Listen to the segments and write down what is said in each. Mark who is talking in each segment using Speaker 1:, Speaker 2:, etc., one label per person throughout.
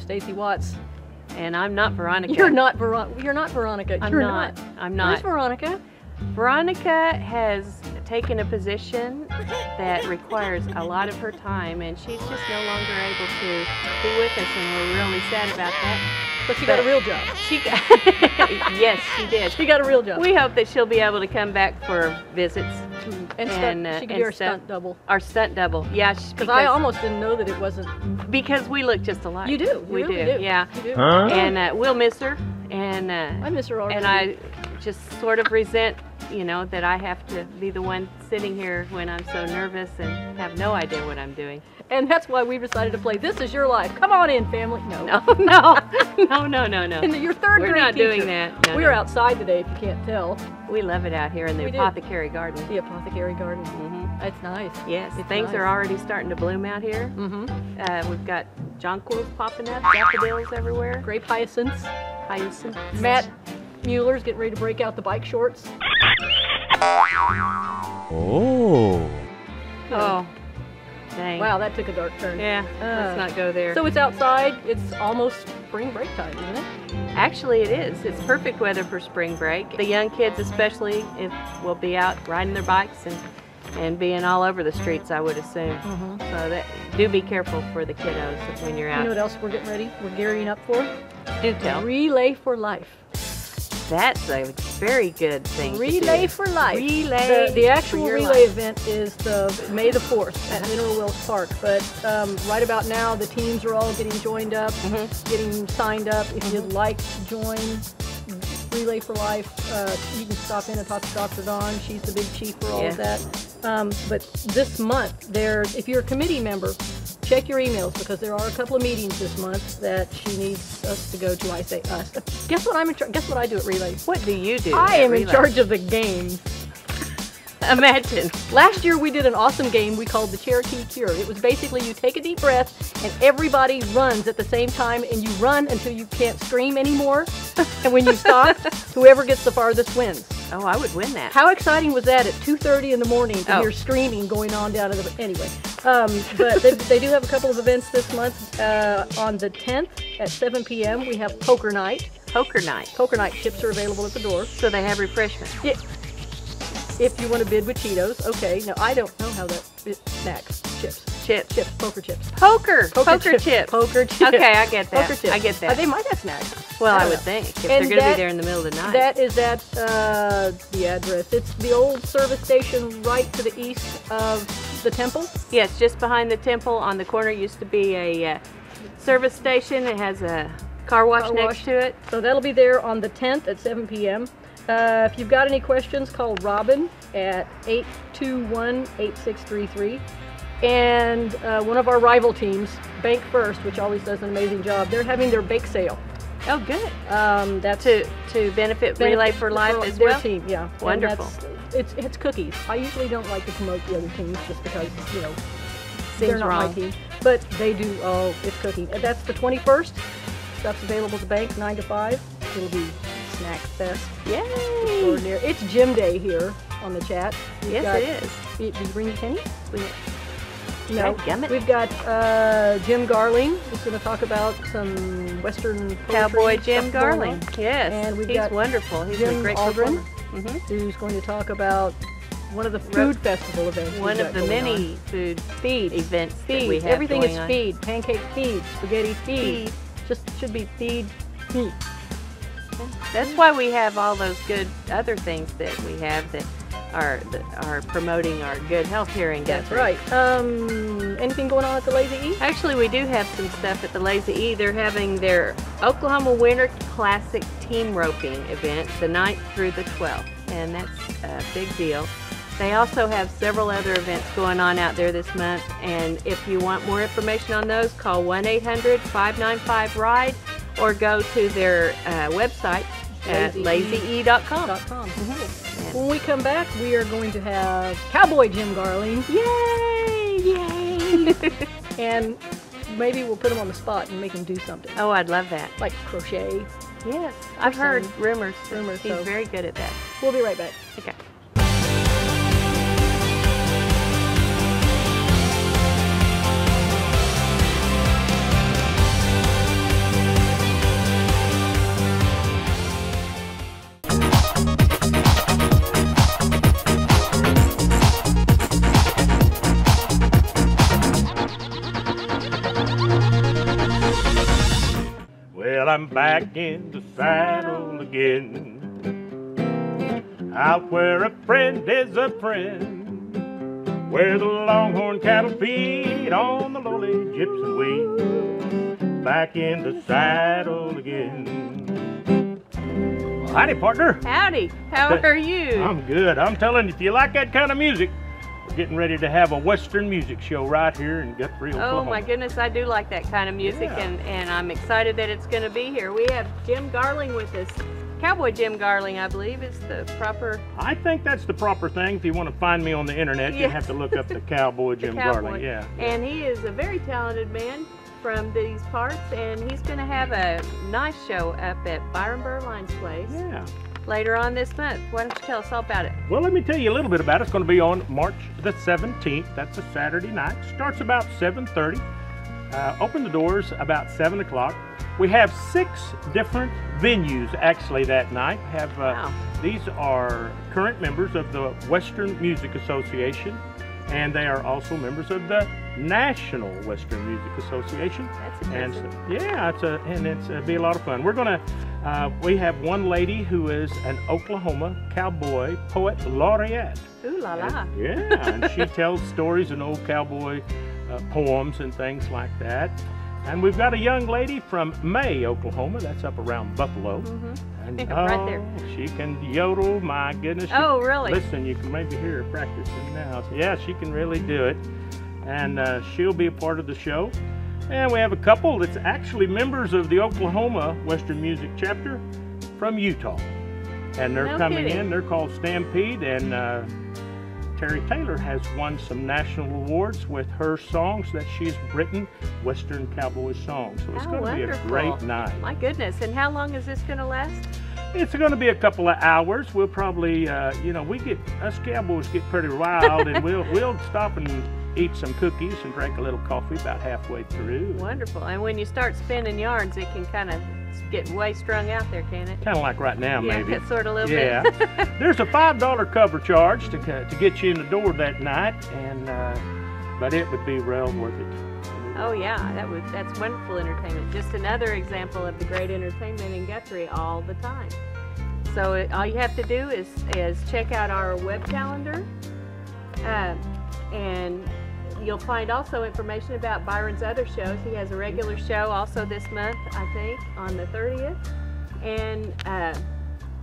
Speaker 1: Stacy Watts.
Speaker 2: And I'm not Veronica.
Speaker 1: You're not Veronica. You're not Veronica.
Speaker 2: I'm
Speaker 1: You're
Speaker 2: not. I'm not.
Speaker 1: Where's Veronica?
Speaker 2: Veronica has taken a position that requires a lot of her time, and she's just no longer able to be with us, and we're really sad about that.
Speaker 1: But she got a real job.
Speaker 2: Yes, she did.
Speaker 1: She got a real job.
Speaker 2: We hope that she'll be able to come back for visits.
Speaker 1: And she could be our stunt double.
Speaker 2: Our stunt double, yeah.
Speaker 1: Because I almost didn't know that it wasn't.
Speaker 2: Because we look just alike.
Speaker 1: You do.
Speaker 2: We
Speaker 1: really
Speaker 2: do. Yeah.
Speaker 1: You do.
Speaker 3: Huh?
Speaker 2: And we'll miss her. And
Speaker 1: I miss her already.
Speaker 2: And I just sort of resent, you know, that I have to be the one sitting here when I'm so nervous and have no idea what I'm doing.
Speaker 1: And that's why we decided to play This Is Your Life. Come on in, family. No.
Speaker 2: No.
Speaker 1: And your third grade
Speaker 2: We're not
Speaker 1: teacher.
Speaker 2: doing that. No,
Speaker 1: We're outside today, if you can't tell.
Speaker 2: We love it out here in the apothecary garden.
Speaker 1: The apothecary garden. It's nice.
Speaker 2: Yes,
Speaker 1: it's
Speaker 2: things
Speaker 1: nice.
Speaker 2: are already starting to bloom out here. We've got jonquils popping up, daffodils everywhere.
Speaker 1: Grape hyacinths.
Speaker 2: Hyacinths.
Speaker 1: Matt Mueller's getting ready to break out the bike shorts.
Speaker 3: Oh.
Speaker 2: Oh, dang.
Speaker 1: Wow, that took a dark turn.
Speaker 2: Yeah, let's not go there.
Speaker 1: So it's outside. It's almost spring break time, isn't it?
Speaker 2: Actually, it is. It's perfect weather for spring break. The young kids especially will be out riding their bikes and being all over the streets, I would assume. So do be careful for the kiddos when you're out.
Speaker 1: You know what else we're getting ready? We're gearing up for?
Speaker 2: Do tell.
Speaker 1: Relay for Life.
Speaker 2: That's a very good thing.
Speaker 1: Relay for Life.
Speaker 2: Relay.
Speaker 1: The actual
Speaker 2: for your
Speaker 1: relay
Speaker 2: life.
Speaker 1: event is May the 4th at Mineral Wells Park. But right about now, the teams are all getting joined up, getting signed up. If you'd like to join Relay for Life, you can stop in and talk to Dr. Dawn. She's the big chief for all of that. But this month, if you're a committee member, check your emails because there are a couple of meetings this month that she needs us to go to. I say us. Guess what I'm in charge? Guess what I do at Relay?
Speaker 2: What do you do?
Speaker 1: I am in
Speaker 2: Relay?
Speaker 1: charge of the games.
Speaker 2: Imagine.
Speaker 1: Last year we did an awesome game we called the Cherokee Cure. It was basically you take a deep breath and everybody runs at the same time and you run until you can't scream anymore. And when you stop, whoever gets the farthest wins.
Speaker 2: Oh, I would win that.
Speaker 1: How exciting was that at 2:30 in the morning to hear screaming going on down in the... Anyway, but they do have a couple of events this month. On the 10th at 7 p.m. we have Poker Night.
Speaker 2: Poker night.
Speaker 1: Poker Night chips are available at the door.
Speaker 2: So they have refreshments.
Speaker 1: Yeah. If you want to bid with Cheetos, okay. Now I don't know how that snacks, chips, poker chips.
Speaker 2: Poker chips.
Speaker 1: Poker chips.
Speaker 2: Okay, I get that.
Speaker 1: Poker chips.
Speaker 2: I get that.
Speaker 1: They might have snacks.
Speaker 2: Well, I would think if they're going to be there in the middle of the night.
Speaker 1: That is at the address. It's the old service station right to the east of the temple.
Speaker 2: Yes, just behind the temple on the corner used to be a service station. It has a car wash next to it.
Speaker 1: So that'll be there on the 10th at 7 p.m. If you've got any questions, call Robin at 821-8633. And one of our rival teams, Bank First, which always does an amazing job, they're having their bake sale.
Speaker 2: Oh, good.
Speaker 1: That's
Speaker 2: to benefit Relay for Life as well?
Speaker 1: Their team, yeah.
Speaker 2: Wonderful.
Speaker 1: It's cookies. I usually don't like to promote the other teams just because, you know, they're not my team. But they do, it's cookies. And that's the 21st. Stuff's available at the bank, 9 to 5. It'll be Snack Fest.
Speaker 2: Yay!
Speaker 1: It's gym day here on the chat.
Speaker 2: Yes, it is.
Speaker 1: Did you bring your penny?
Speaker 2: No.
Speaker 1: We've got Jim Garling who's going to talk about some Western
Speaker 2: Cowboy Jim Garling. Yes,
Speaker 1: and we've
Speaker 2: he's
Speaker 1: got
Speaker 2: wonderful. He's
Speaker 1: Jim
Speaker 2: a great
Speaker 1: Ahlgren,
Speaker 2: performer.
Speaker 1: who's going to talk about one of the food festival events.
Speaker 2: One of the many food events that we have
Speaker 1: Everything
Speaker 2: going
Speaker 1: is
Speaker 2: on.
Speaker 1: feed. Pancake feed, spaghetti feed. Just should be feed meat.
Speaker 2: That's why we have all those good other things that we have that are promoting our good health here in Guthrie.
Speaker 1: That's right. Anything going on at the Lazy E?
Speaker 2: Actually, we do have some stuff at the Lazy E. They're having their Oklahoma Winter Classic Team Roping event the 9th through the 12th, and that's a big deal. They also have several other events going on out there this month, and if you want more information on those, call 1-800-595-RIDE or go to their website at lazy.com.
Speaker 1: When we come back, we are going to have Cowboy Jim Garling.
Speaker 2: Yay! Yay!
Speaker 1: And maybe we'll put him on the spot and make him do something.
Speaker 2: Oh, I'd love that.
Speaker 1: Like crochet.
Speaker 2: Yes, I've heard rumors. He's
Speaker 1: so
Speaker 2: very good at that.
Speaker 1: We'll be right back.
Speaker 2: Okay.
Speaker 4: back in the saddle again. Out where a friend is a friend, where the longhorn cattle feed on the lowly gypsum weed. Back in the saddle again. Well, howdy, partner.
Speaker 2: Howdy. How are you?
Speaker 4: I'm good. I'm telling you, if you like that kind of music, we're getting ready to have a Western music show right here in Guthrie, Oklahoma.
Speaker 2: Oh my goodness, I do like that kind of music,
Speaker 4: Yeah.
Speaker 2: and I'm excited that it's going to be here. We have Jim Garling with us. Cowboy Jim Garling, I believe, is the proper...
Speaker 4: I think that's the proper thing. If you want to find me on the internet, you have to look up the Cowboy Jim Garling. Yeah.
Speaker 2: And he is a very talented man from these parts, and he's going to have a nice show up at Byron Berline's place later on this month. Why don't you tell us all about it?
Speaker 4: Well, let me tell you a little bit about it. It's going to be on March the 17th. That's a Saturday night. Starts about 7:30. Open the doors about 7 o'clock. We have 6 different venues actually that night. These are current members of the Western Music Association, and they are also members of the National Western Music Association.
Speaker 2: That's impressive.
Speaker 4: And it'll be a lot of fun. We're gonna we have one lady who is an Oklahoma cowboy poet laureate.
Speaker 2: Ooh la la.
Speaker 4: And she tells stories and old cowboy poems and things like that. And we've got a young lady from May, Oklahoma. That's up around Buffalo. And
Speaker 2: right there.
Speaker 4: She can yodel, my goodness.
Speaker 2: Oh, really?
Speaker 4: Listen, you can maybe hear her practicing now. So, yeah, she can really do it. And she'll be a part of the show. And we have a couple that's actually members of the Oklahoma Western Music Chapter from Utah. And they're coming in. They're called Stampede. And Terry Taylor has won some national awards with her songs that she's written, Western cowboy songs. So it's going to be a great night.
Speaker 2: My goodness. And how long is this going to last?
Speaker 4: It's going to be a couple of hours. We'll probably, us cowboys get pretty wild, and we'll stop and eat some cookies and drink a little coffee about halfway through.
Speaker 2: Wonderful. And when you start spinning yarns, it can kind of get way strung out there, can it?
Speaker 4: Kind of like right now, maybe.
Speaker 2: Yeah, sort of a little bit.
Speaker 4: There's a $5 cover charge to get you in the door that night, and but it would be well worth it.
Speaker 2: Oh yeah, that's wonderful entertainment. Just another example of the great entertainment in Guthrie all the time. So all you have to do is check out our web calendar, and you'll find also information about Byron's other shows. He has a regular show also this month, I think, on the 30th. And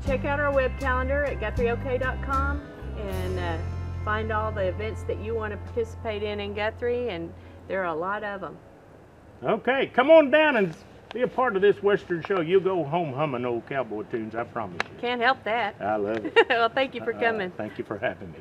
Speaker 2: check out our web calendar at GuthrieOK.com and find all the events that you want to participate in Guthrie, and there are a lot of them.
Speaker 4: Okay, come on down and be a part of this Western show. You'll go home humming old cowboy tunes, I promise you.
Speaker 2: Can't help that.
Speaker 4: I love it.
Speaker 2: Well, thank you for coming.
Speaker 4: Thank you for having me.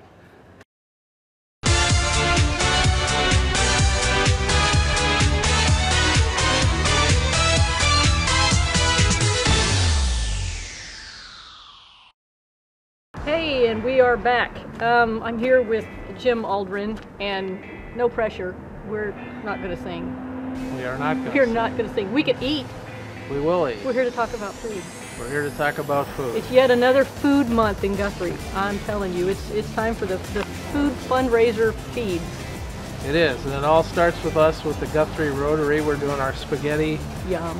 Speaker 1: Hey, and we are back. I'm here with Jim Ahlgren, and no pressure. We're not going to sing.
Speaker 5: We are not going to
Speaker 1: We're not going to sing. We can eat.
Speaker 5: We will eat.
Speaker 1: We're here to talk about food.
Speaker 5: We're here to talk about food.
Speaker 1: It's yet another food month in Guthrie. I'm telling you, it's time for the food fundraiser feeds.
Speaker 5: It is, and it all starts with us with the Guthrie Rotary. We're doing our spaghetti,
Speaker 1: Yum.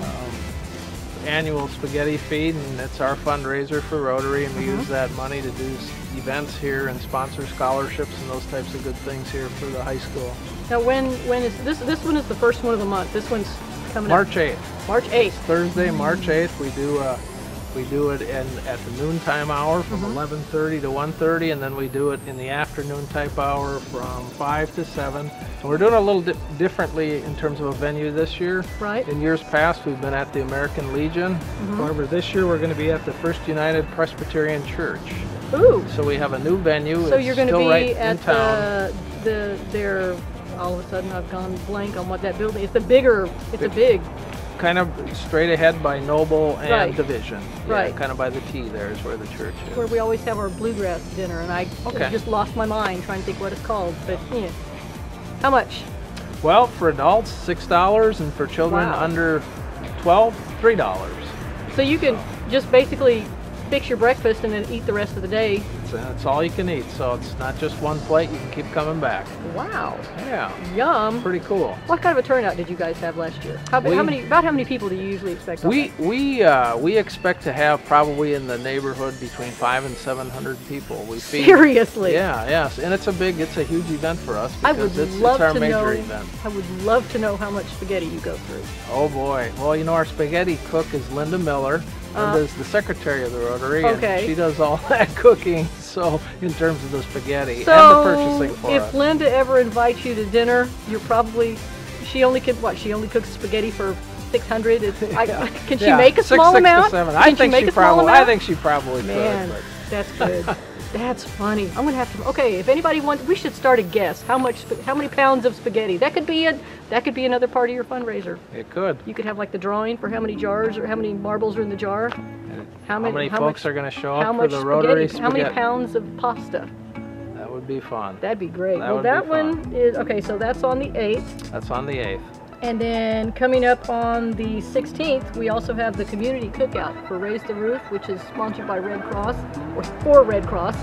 Speaker 5: Annual spaghetti feed, and it's our fundraiser for Rotary, and we use that money to do events here and sponsor scholarships and those types of good things here for the high school.
Speaker 1: Now, when is this? This one is the first one of the month. This one's coming
Speaker 5: March
Speaker 1: up.
Speaker 5: 8th.
Speaker 1: March 8th.
Speaker 5: Thursday, March 8th. We do it at the noontime hour from 11:30 to 1:30, and then we do it in the afternoon type hour from 5 to 7. And we're doing it a little differently in terms of a venue this year.
Speaker 1: Right.
Speaker 5: In years past, we've been at the American Legion. However, this year we're going to be at the First United Presbyterian Church.
Speaker 1: Ooh.
Speaker 5: So we have a new venue.
Speaker 1: So
Speaker 5: It's
Speaker 1: you're going to
Speaker 5: still
Speaker 1: be
Speaker 5: right
Speaker 1: at
Speaker 5: in town.
Speaker 1: their. All of a sudden, I've gone blank on what that building. It's a big.
Speaker 5: Kind of straight ahead by Noble and
Speaker 1: Right.
Speaker 5: Division.
Speaker 1: Right.
Speaker 5: Yeah, kind of by the T there is where the church is.
Speaker 1: Where we always have our bluegrass dinner, and I just lost my mind trying to think what it's called. But yeah, how much?
Speaker 5: Well, for adults, $6, and for children
Speaker 1: Wow.
Speaker 5: under 12, $3.
Speaker 1: So you can just basically fix your breakfast and then eat the rest of the day.
Speaker 5: It's all you can eat, so it's not just one plate. You can keep coming back.
Speaker 1: Wow.
Speaker 5: Yeah.
Speaker 1: Yum.
Speaker 5: Pretty cool.
Speaker 1: What kind of a turnout did you guys have last year? About how many people do you usually expect?
Speaker 5: We expect to have probably in the neighborhood between 500 and 700 people. We feed.
Speaker 1: Seriously?
Speaker 5: Yeah, yes, and it's a huge event for us because it's our major event.
Speaker 1: I would love to know how much spaghetti you go through.
Speaker 5: Oh boy. Well, you know, our spaghetti cook is Linda Miller. Linda's the secretary of the Rotary, and she does all that cooking. So, in terms of the spaghetti and the purchasing for us.
Speaker 1: If Linda ever invites you to dinner, you're probably she only cooks spaghetti for 600. Can she make a small amount?
Speaker 5: 6 to 7. I think she probably could.
Speaker 1: Man, that's good. That's funny. I'm gonna have to. Okay, if anybody wants, we should start a guess. How many pounds of spaghetti? That could be another part of your fundraiser.
Speaker 5: It could.
Speaker 1: You could have like the drawing for how many jars or how many marbles are in the jar.
Speaker 5: How many folks are going to show up for the Rotary spaghetti?
Speaker 1: How many pounds of pasta?
Speaker 5: That would be fun.
Speaker 1: That'd be great. That one is okay. So that's on the 8th.
Speaker 5: That's on the 8th.
Speaker 1: And then coming up on the 16th, we also have the community cookout for Raise the Roof, which is sponsored by Red Cross, or for Red Cross.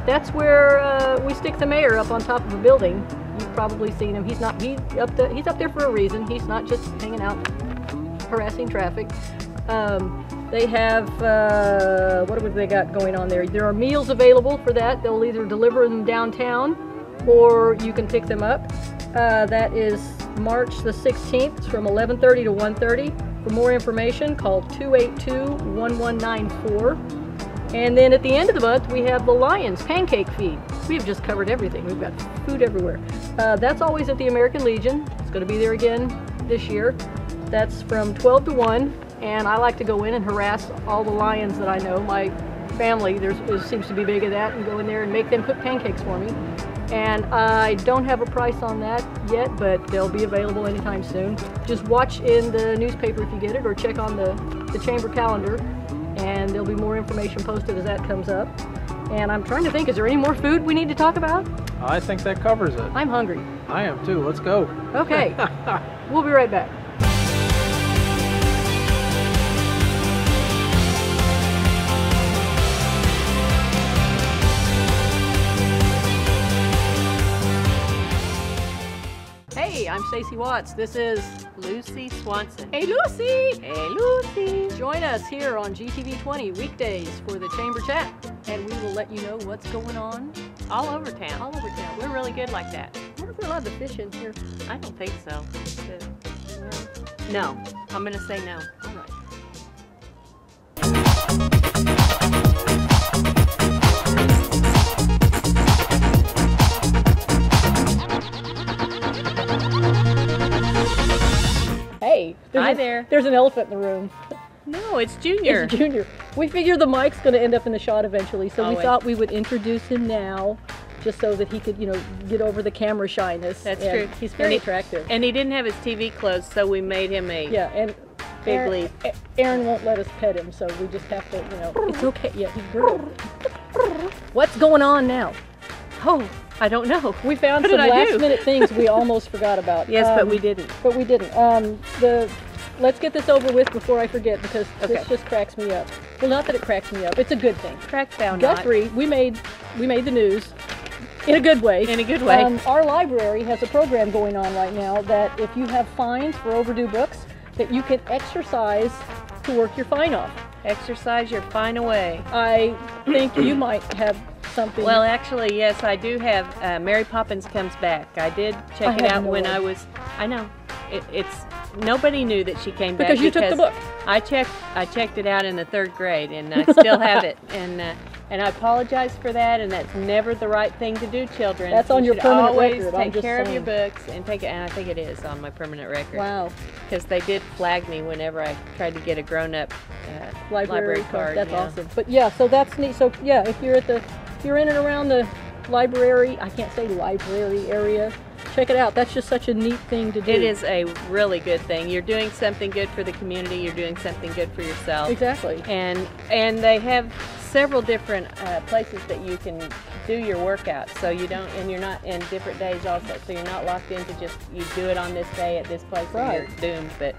Speaker 1: That's where we stick the mayor up on top of a building. You've probably seen him. He's up there for a reason. He's not just hanging out harassing traffic. They have, what have they got going on there? There are meals available for that. They'll either deliver them downtown or you can pick them up. That is March the 16th. It's from 11:30 to 1:30. For more information, call 282-1194. And then at the end of the month, we have the Lions Pancake Feed. We've just covered everything. We've got food everywhere. That's always at the American Legion. It's going to be there again this year. That's from 12 to 1. And I like to go in and harass all the Lions that I know. My family, there seems to be big of that, and go in there and make them cook pancakes for me. And I don't have a price on that yet, but they'll be available anytime soon. Just watch in the newspaper if you get it, or check on the chamber calendar, and there'll be more information posted as that comes up. And I'm trying to think, is there any more food we need to talk about?
Speaker 5: I think that covers it.
Speaker 1: I'm hungry.
Speaker 5: I am too. Let's go.
Speaker 1: Okay. We'll be right back. Hey, I'm Stacy Watts. This is
Speaker 2: Lucy Swanson.
Speaker 1: Hey Lucy!
Speaker 2: Hey Lucy!
Speaker 1: Join us here on GTV 20 weekdays for the Chamber Chat, and we will let you know what's going on
Speaker 2: all over town.
Speaker 1: All over town.
Speaker 2: We're really good like that.
Speaker 1: I wonder if we're allowed to fish in here.
Speaker 2: I don't think so. No. I'm going to say no.
Speaker 1: All right. Hey, there's an elephant in the room.
Speaker 2: No, it's Junior.
Speaker 1: It's Junior. We figure the mic's going to end up in the shot eventually, so we thought we would introduce him now, just so that he could, get over the camera shyness.
Speaker 2: That's true.
Speaker 1: He's very attractive.
Speaker 2: And he didn't have his TV closed, so we made him a
Speaker 1: and
Speaker 2: big leaf.
Speaker 1: Aaron won't let us pet him, so we just have to, it's okay. Yeah, he's brutal. What's going on now?
Speaker 2: Oh, I don't know.
Speaker 1: We found some last-minute things we almost forgot about.
Speaker 2: Yes, but we didn't.
Speaker 1: Let's get this over with before I forget, because this just cracks me up. Well, not that it cracks me up. It's a good thing. Guthrie, we made the news in a good way.
Speaker 2: In a good way.
Speaker 1: Our library has a program going on right now that if you have fines for overdue books, that you can exercise to work your fine off.
Speaker 2: Exercise your fine away.
Speaker 1: I think you might have something.
Speaker 2: Well, actually, yes, I do have. Mary Poppins Comes Back. I did check it out when I was. I know. It's nobody knew that she came back
Speaker 1: because you took the book.
Speaker 2: I checked it out in the 3rd grade, and I still have it. And I apologize for that. And that's never the right thing to do, children.
Speaker 1: That's on your permanent record.
Speaker 2: Always take care of your books and take it. And I think it is on my permanent record.
Speaker 1: Wow.
Speaker 2: Because they did flag me whenever I tried to get a grown-up library card.
Speaker 1: That's awesome. But yeah, so that's neat. So yeah, if you're in and around the library, I can't say library area, check it out. That's just such a neat thing to do.
Speaker 2: It is a really good thing. You're doing something good for the community. You're doing something good for yourself.
Speaker 1: Exactly.
Speaker 2: And they have several different places that you can do your workouts. So you don't, and you're not in different days also. So you're not locked into just you do it on this day at this place and you're doomed. But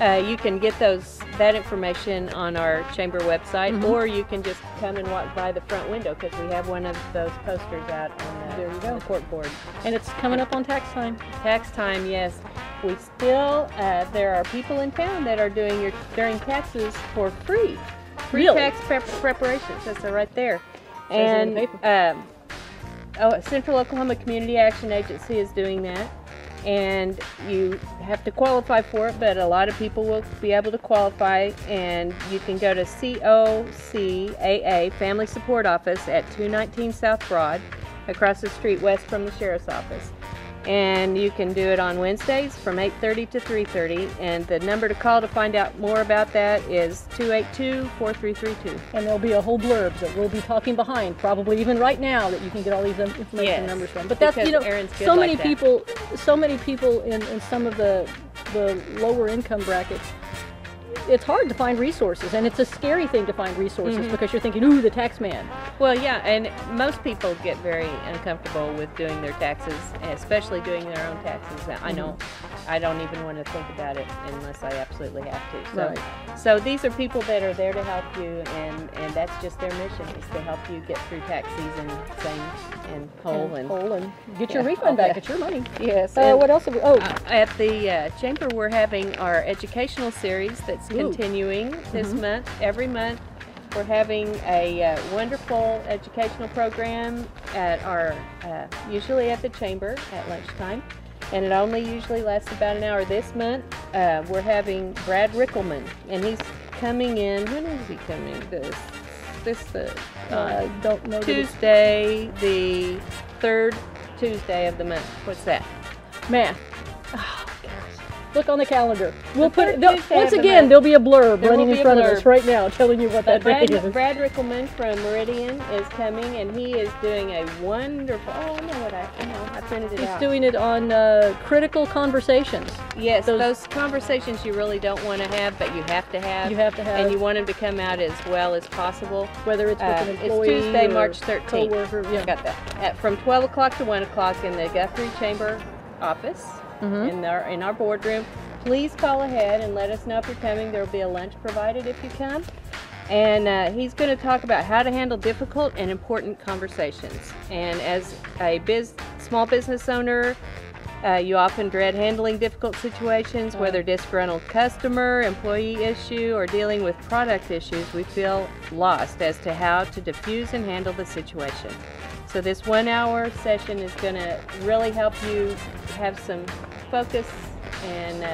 Speaker 2: You can get that information on our chamber website, or you can just come and walk by the front window because we have one of those posters out on the court board.
Speaker 1: And it's coming up on tax time.
Speaker 2: Tax time, yes. We still, there are people in town that are doing during taxes for free. Free
Speaker 1: Really?
Speaker 2: tax preparations. That's right there.
Speaker 1: Says it in the
Speaker 2: And Central Oklahoma Community Action Agency is doing that. And you have to qualify for it, but a lot of people will be able to qualify, and you can go to COCAA Family Support Office at 219 South Broad, across the street west from the Sheriff's Office. And you can do it on Wednesdays from 8:30 to 3:30, and the number to call to find out more about that is 282-4332.
Speaker 1: And there'll be a whole blurb that we'll be talking behind, probably even right now, that you can get all these information numbers from. But that's,
Speaker 2: because Erin's good
Speaker 1: so
Speaker 2: like
Speaker 1: many
Speaker 2: that.
Speaker 1: people in some of the lower income brackets, it's hard to find resources, and it's a scary thing to find resources because you're thinking, ooh, the tax man.
Speaker 2: Well, yeah, and most people get very uncomfortable with doing their taxes, especially doing their own taxes. I know I don't even want to think about it unless I absolutely have to. So, so these are people that are there to help you, and that's just their mission, is to help you get through tax season sane and whole
Speaker 1: and get your refund back. It's your money.
Speaker 2: Yes.
Speaker 1: What else have we?
Speaker 2: At the chamber, we're having our educational series that's continuing this month. Every month, we're having a wonderful educational program at our, usually at the chamber at lunchtime, and it only usually lasts about an hour. This month, we're having Brad Rickelman, and he's coming in. When is he coming?
Speaker 1: Don't know.
Speaker 2: Tuesday, the third Tuesday of the month. What's that?
Speaker 1: Math. Oh, gosh. Look on the calendar. We'll put it.
Speaker 2: Tuesday
Speaker 1: Once
Speaker 2: of the
Speaker 1: again,
Speaker 2: month.
Speaker 1: there'll be a blurb
Speaker 2: There
Speaker 1: running
Speaker 2: will
Speaker 1: in
Speaker 2: be a
Speaker 1: front of
Speaker 2: blurb.
Speaker 1: us right now, telling you what that
Speaker 2: Brad,
Speaker 1: day is.
Speaker 2: Brad Rickelman from Meridian is coming, and he is doing a wonderful. Oh, I know what I printed it
Speaker 1: He's
Speaker 2: out.
Speaker 1: doing it on critical conversations.
Speaker 2: Yes, those conversations you really don't want to have, but you have to have.
Speaker 1: You have to have.
Speaker 2: And you want them to come out as well as possible.
Speaker 1: Whether it's with an employee
Speaker 2: it's Tuesday,
Speaker 1: or
Speaker 2: March 13th.
Speaker 1: coworker. Yeah.
Speaker 2: I got that. From 12 o'clock to 1 o'clock in the Guthrie Chamber office, in our boardroom. Please call ahead and let us know if you're coming. There will be a lunch provided if you come. And he's going to talk about how to handle difficult and important conversations. And as a small business owner, you often dread handling difficult situations, whether disgruntled customer, employee issue, or dealing with product issues. We feel lost as to how to diffuse and handle the situation. So this 1 hour session is going to really help you have some focus and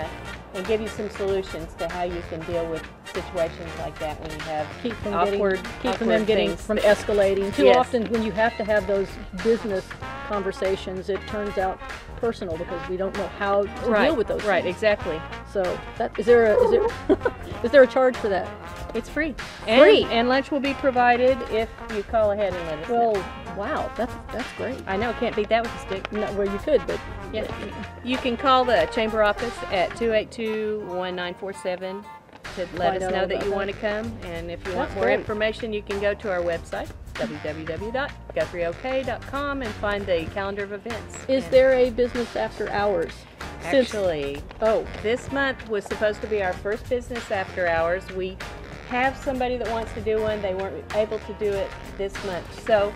Speaker 2: give you some solutions to how you can deal with situations like that when you have
Speaker 1: Keep from
Speaker 2: awkward
Speaker 1: getting
Speaker 2: things.
Speaker 1: from escalating. Too
Speaker 2: Yes.
Speaker 1: often when you have to have those business conversations, it turns out personal because we don't know how to deal with those
Speaker 2: Right,
Speaker 1: things.
Speaker 2: exactly.
Speaker 1: So is there a charge for that?
Speaker 2: It's free.
Speaker 1: Free.
Speaker 2: And lunch will be provided if you call ahead and let us know.
Speaker 1: Well, wow, that's great.
Speaker 2: I know, can't beat that with a stick.
Speaker 1: No, well, you could, but
Speaker 2: Yeah. You can call the chamber office at 282-1947 to let
Speaker 1: Find
Speaker 2: us
Speaker 1: out
Speaker 2: know
Speaker 1: all
Speaker 2: that
Speaker 1: about
Speaker 2: you
Speaker 1: that.
Speaker 2: want to come. And if you want
Speaker 1: That's
Speaker 2: more
Speaker 1: great.
Speaker 2: information, you can go to our website, www.guthrieok.com, and find the calendar of events.
Speaker 1: is
Speaker 2: And
Speaker 1: there a business after hours?
Speaker 2: Actually, this month was supposed to be our first business after hours. We have somebody that wants to do one. They weren't able to do it this month. So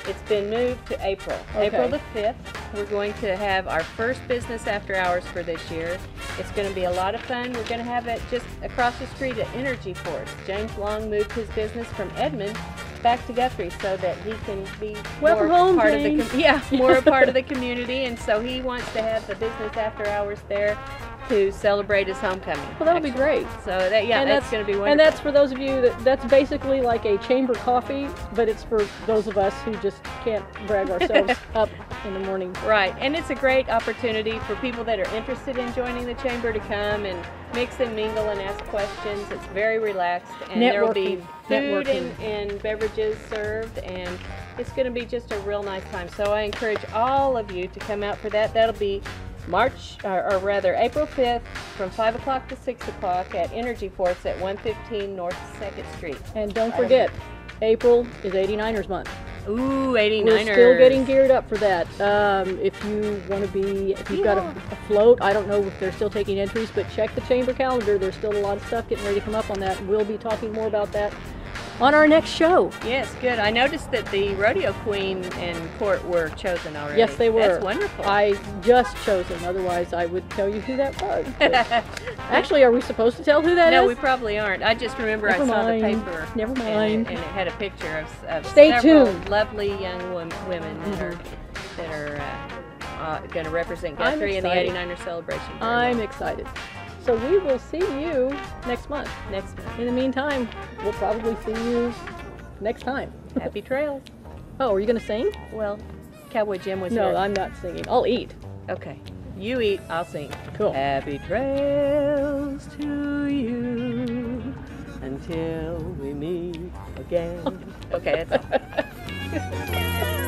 Speaker 2: it's been moved to April.
Speaker 1: Okay.
Speaker 2: April the 5th, we're going to have our first business after hours for this year. It's going to be a lot of fun. We're going to have it just across the street at Energy Force. James Long moved his business from Edmond back to Guthrie so that he can be
Speaker 1: Welcome
Speaker 2: more
Speaker 1: home,
Speaker 2: part
Speaker 1: James.
Speaker 2: of the more a part of the community, and so he wants to have the business after hours there to celebrate his homecoming.
Speaker 1: Well, that'll be great.
Speaker 2: So that's going to be wonderful.
Speaker 1: And that's for those of you that's basically like a chamber coffee, but it's for those of us who just can't brag ourselves up in the morning.
Speaker 2: Right, and it's a great opportunity for people that are interested in joining the chamber to come and mix and mingle and ask questions. It's very relaxed, and there will be food and beverages served, and it's going to be just a real nice time. So I encourage all of you to come out for that. That'll be April 5th from 5 o'clock to 6 o'clock at Energy Force at 115 North 2nd Street.
Speaker 1: And don't forget, April is 89ers month.
Speaker 2: Ooh, 89ers.
Speaker 1: We're still getting geared up for that. If you want to be, if you've got a float, I don't know if they're still taking entries, but check the chamber calendar. There's still a lot of stuff getting ready to come up on that. We'll be talking more about that on our next show.
Speaker 2: Yes, good. I noticed that the rodeo queen and court were chosen already.
Speaker 1: Yes, they were.
Speaker 2: That's wonderful.
Speaker 1: I just chose them. Otherwise, I would tell you who that was. Actually, are we supposed to tell who that is?
Speaker 2: No, we probably aren't. I just remember
Speaker 1: Never
Speaker 2: I saw
Speaker 1: mind.
Speaker 2: the paper.
Speaker 1: Never mind.
Speaker 2: And it had a picture of
Speaker 1: Stay
Speaker 2: several
Speaker 1: tuned.
Speaker 2: lovely young women that are going to represent Guthrie in the
Speaker 1: excited.
Speaker 2: 89er celebration.
Speaker 1: I'm excited. So we will see you next month. In the meantime, we'll probably see you next time.
Speaker 2: Happy trails.
Speaker 1: Oh, are you going to sing?
Speaker 2: Well, Cowboy Jim was
Speaker 1: No,
Speaker 2: here.
Speaker 1: I'm not singing. I'll eat.
Speaker 2: Okay. You eat, I'll sing.
Speaker 1: Cool.
Speaker 2: Happy trails to you until we meet again. Okay, that's all.